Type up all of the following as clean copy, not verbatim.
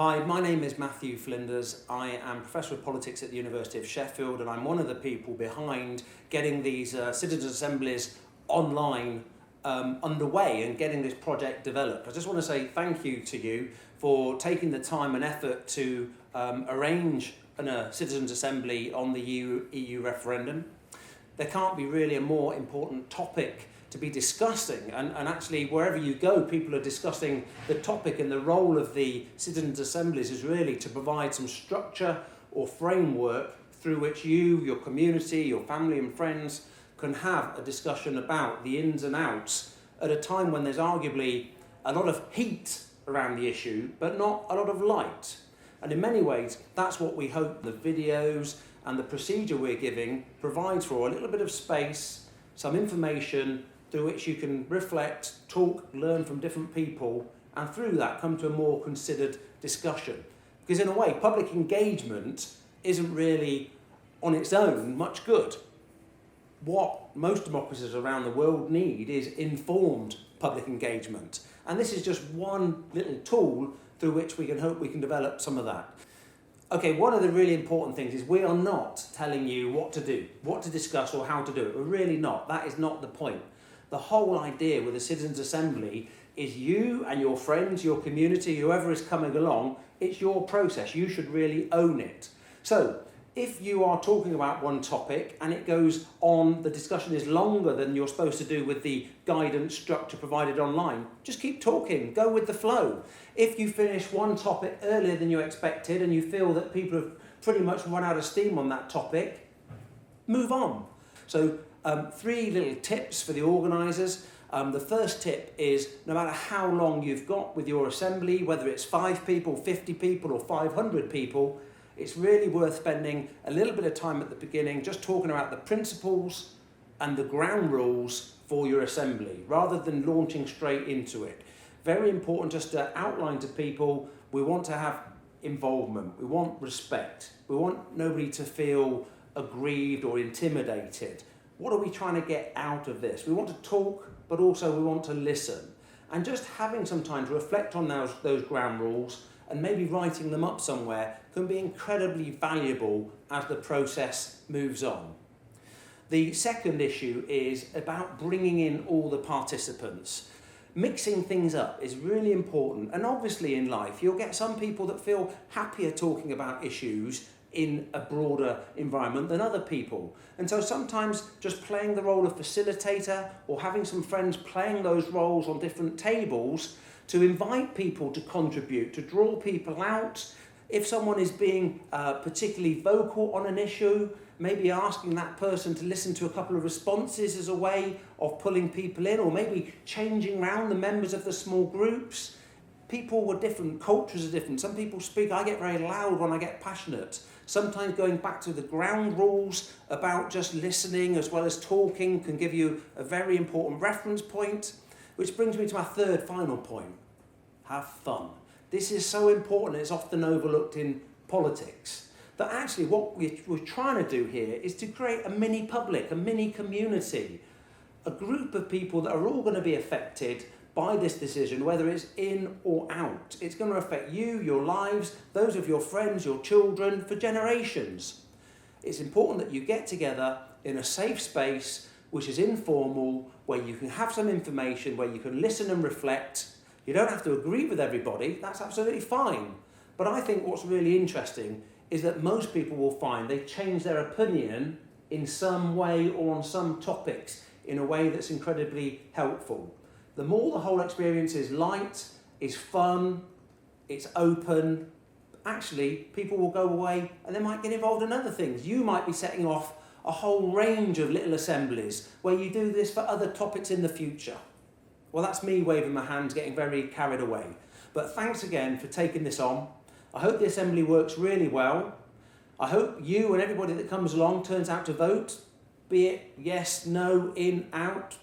Hi, my name is Matthew Flinders. I am Professor of Politics at the University of Sheffield, and I'm one of the people behind getting these citizens' assemblies online underway and getting this project developed. I just want to say thank you to you for taking the time and effort to arrange a citizens' assembly on the EU referendum. There can't be really a more important topic to be discussing, and actually wherever you go people are discussing the topic, and the role of the citizens' assemblies is really to provide some structure or framework through which you, your community, your family and friends can have a discussion about the ins and outs at a time when there's arguably a lot of heat around the issue but not a lot of light. And in many ways that's what we hope the videos and the procedure we're giving provides for: a little bit of space, some information through which you can reflect, talk, learn from different people, and through that come to a more considered discussion. Because in a way, public engagement isn't really on its own much good. What most democracies around the world need is informed public engagement. And this is just one little tool through which we can hope we can develop some of that. Okay, one of the really important things is we are not telling you what to do, what to discuss or how to do it. We're really not. That is not the point. The whole idea with a citizens' assembly is you and your friends, your community, whoever is coming along, it's your process. You should really own it. So if you are talking about one topic and it goes on, the discussion is longer than you're supposed to do with the guidance structure provided online, just keep talking, go with the flow. If you finish one topic earlier than you expected and you feel that people have pretty much run out of steam on that topic, move on. So 3 little tips for the organisers. The first tip is, no matter how long you've got with your assembly, whether it's 5 people, 50 people or 500 people, it's really worth spending a little bit of time at the beginning just talking about the principles and the ground rules for your assembly, rather than launching straight into it. Very important just to outline to people, we want to have involvement, we want respect, we want nobody to feel aggrieved or intimidated. What are we trying to get out of this? We want to talk, but also we want to listen. And just having some time to reflect on those ground rules and maybe writing them up somewhere can be incredibly valuable as the process moves on. The second issue is about bringing in all the participants. Mixing things up is really important, and obviously in life you'll get some people that feel happier talking about issues in a broader environment than other people. And so sometimes just playing the role of facilitator or having some friends playing those roles on different tables to invite people to contribute, to draw people out. If someone is being particularly vocal on an issue, maybe asking that person to listen to a couple of responses as a way of pulling people in, or maybe changing around the members of the small groups. People were different, cultures are different. Some people speak, I get very loud when I get passionate. Sometimes going back to the ground rules about just listening as well as talking can give you a very important reference point, which brings me to my third final point. Have fun. This is so important, it's often overlooked in politics. That actually what we're trying to do here is to create a mini public, a mini community, a group of people that are all going to be affected by this decision, whether it's in or out. It's going to affect you, your lives, those of your friends, your children, for generations. It's important that you get together in a safe space, which is informal, where you can have some information, where you can listen and reflect. You don't have to agree with everybody, that's absolutely fine. But I think what's really interesting is that most people will find they change their opinion in some way or on some topics in a way that's incredibly helpful. The more the whole experience is light, is fun, it's open, actually people will go away and they might get involved in other things. You might be setting off a whole range of little assemblies where you do this for other topics in the future. Well, that's me waving my hands, getting very carried away. But thanks again for taking this on. I hope the assembly works really well. I hope you and everybody that comes along turns out to vote, be it yes, no, in, out.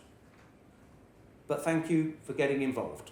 But thank you for getting involved.